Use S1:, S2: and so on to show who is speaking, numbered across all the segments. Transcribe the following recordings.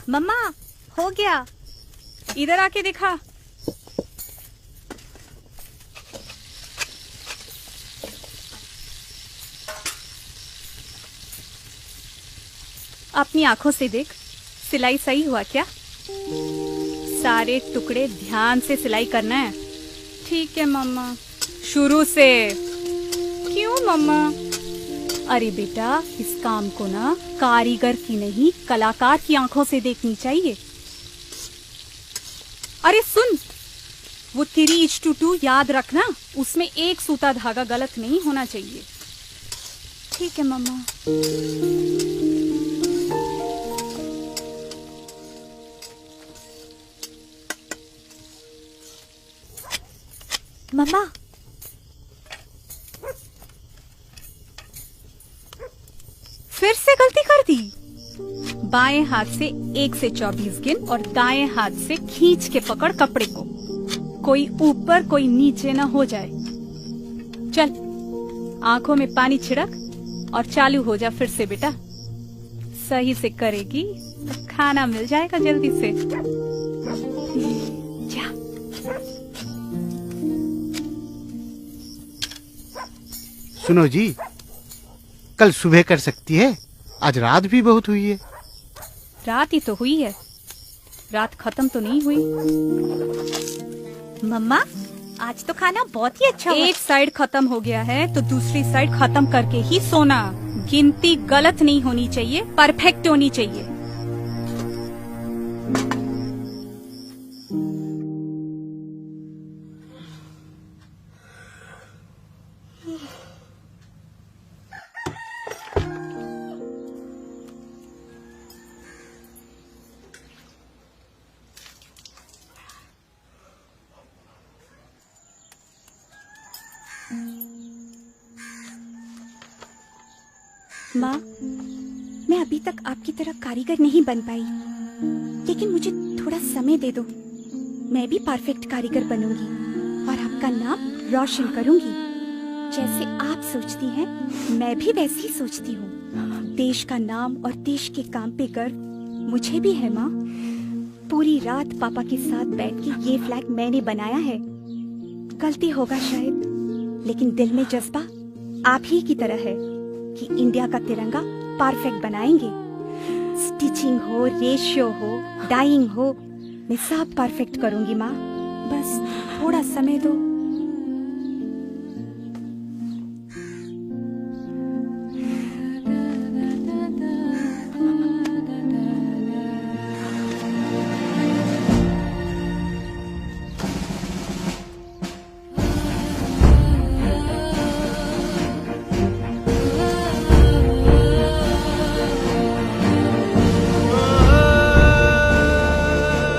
S1: मम्मा, हो गया।
S2: इधर आके दिखा। अपनी आंखों से देख, सिलाई सही हुआ क्या? सारे टुकड़े ध्यान से सिलाई करना है। ठीक है मम्मा। शुरू से। क्यों मम्मा? अरे बेटा, इस काम को ना कारीगर की नहीं कलाकार की आंखों से देखनी चाहिए। अरे सुन, वो 3:2 याद रखना, उसमें एक सूता धागा गलत नहीं होना चाहिए। ठीक है मम्मा।
S1: मम्मा,
S2: फिर से गलती कर दी। बाएं हाथ से 1 से 24 गिन और दाएं हाथ से खींच के पकड़ कपड़े को। कोई ऊपर कोई नीचे ना हो जाए। चल, आंखों में पानी छिड़क और चालू हो जा फिर से बेटा। सही से करेगी तो खाना मिल जाएगा जल्दी से। जा।
S3: सुनो जी, कल सुबह कर सकती है? आज रात भी बहुत हुई है।
S2: रात ही तो हुई है, रात खत्म तो नहीं हुई।
S1: मम्मा, आज तो खाना बहुत ही अच्छा हुआ।
S2: एक साइड खत्म हो गया है तो दूसरी साइड खत्म करके ही सोना। गिनती गलत नहीं होनी चाहिए, परफेक्ट होनी चाहिए।
S1: माँ, मैं अभी तक आपकी तरह कारीगर नहीं बन पाई, लेकिन मुझे थोड़ा समय दे दो। मैं भी परफेक्ट कारीगर बनूंगी और आपका नाम रोशन करूंगी। जैसे आप सोचती हैं, मैं भी वैसे ही सोचती हूँ। देश का नाम और देश के काम पे गर्व मुझे भी है माँ। पूरी रात पापा के साथ बैठ के ये फ्लैग मैंने बनाया है। गलती होगा शायद, लेकिन दिल में जज्बा आप ही की तरह है कि इंडिया का तिरंगा परफेक्ट बनाएंगे। स्टिचिंग हो, रेशियो हो, डाइंग हो, मैं सब परफेक्ट करूंगी माँ। बस थोड़ा समय दो।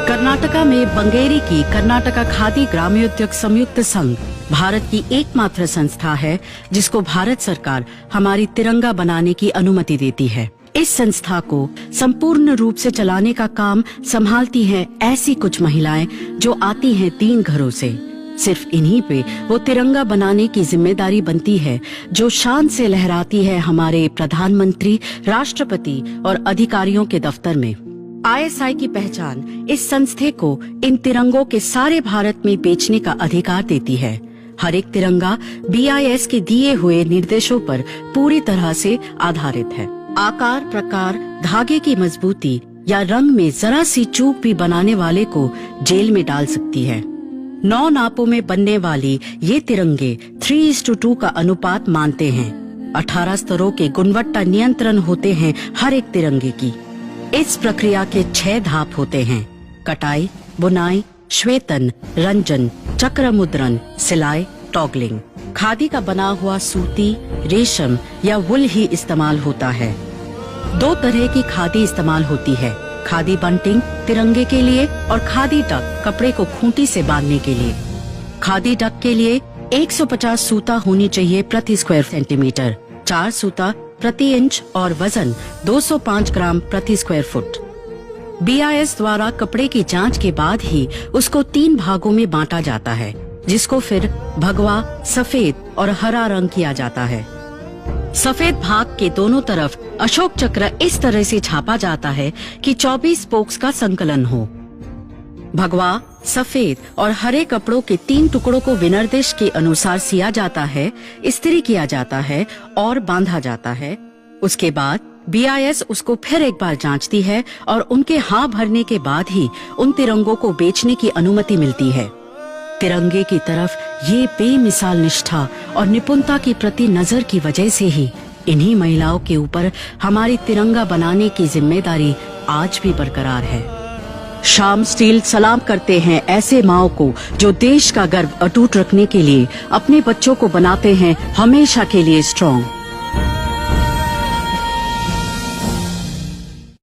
S4: कर्नाटका में बंगेरी की कर्नाटका खादी ग्रामोद्योग संयुक्त संघ भारत की एकमात्र संस्था है जिसको भारत सरकार हमारी तिरंगा बनाने की अनुमति देती है। इस संस्था को संपूर्ण रूप से चलाने का काम संभालती हैं ऐसी कुछ महिलाएं जो आती हैं 3 घरों से। सिर्फ इन्हीं पे वो तिरंगा बनाने की जिम्मेदारी बनती है जो शान से लहराती है हमारे प्रधानमंत्री, राष्ट्रपति और अधिकारियों के दफ्तर में। ISI की पहचान इस संस्थे को इन तिरंगों के सारे भारत में बेचने का अधिकार देती है। हर एक तिरंगा BIS के दिए हुए निर्देशों पर पूरी तरह से आधारित है। आकार, प्रकार, धागे की मजबूती या रंग में जरा सी चूक भी बनाने वाले को जेल में डाल सकती है। 9 नापों में बनने वाली ये तिरंगे 3:2 का अनुपात मानते हैं। 18 स्तरों के गुणवत्ता नियंत्रण होते हैं हर एक तिरंगे की। इस प्रक्रिया के 6 धाप होते हैं: कटाई, बुनाई, श्वेतन, रंजन, चक्र मुद्रण, सिलाई, टॉगलिंग। खादी का बना हुआ सूती, रेशम या वुल ही इस्तेमाल होता है। 2 तरह की खादी इस्तेमाल होती है: खादी बंटिंग तिरंगे के लिए और खादी डक कपड़े को खूंटी से बांधने के लिए। खादी डक के लिए 150 सूता होनी चाहिए प्रति स्क्वायर सेंटीमीटर, 4 सूता प्रति इंच और वजन 205 ग्राम प्रति स्क्वायर फुट। BIS द्वारा कपड़े की जांच के बाद ही उसको 3 भागों में बांटा जाता है, जिसको फिर भगवा, सफेद और हरा रंग किया जाता है। सफेद भाग के दोनों तरफ अशोक चक्र इस तरह से छापा जाता है कि 24 स्पोक्स का संकलन हो। भगवा, सफेद और हरे कपड़ों के 3 टुकड़ों को विनिर्देश के अनुसार सिया जाता है, इस्त्री किया जाता है और बांधा जाता है। उसके बाद BIS उसको फिर एक बार जांचती है और उनके हाँ भरने के बाद ही उन तिरंगों को बेचने की अनुमति मिलती है। तिरंगे की तरफ ये बेमिसाल निष्ठा और निपुणता की प्रति नजर की वजह से ही इन्हीं महिलाओं के ऊपर हमारी तिरंगा बनाने की जिम्मेदारी आज भी बरकरार है। श्याम स्टील सलाम करते हैं ऐसे माओं को जो देश का गर्व अटूट रखने के लिए अपने बच्चों को बनाते हैं हमेशा के लिए स्ट्रॉन्ग।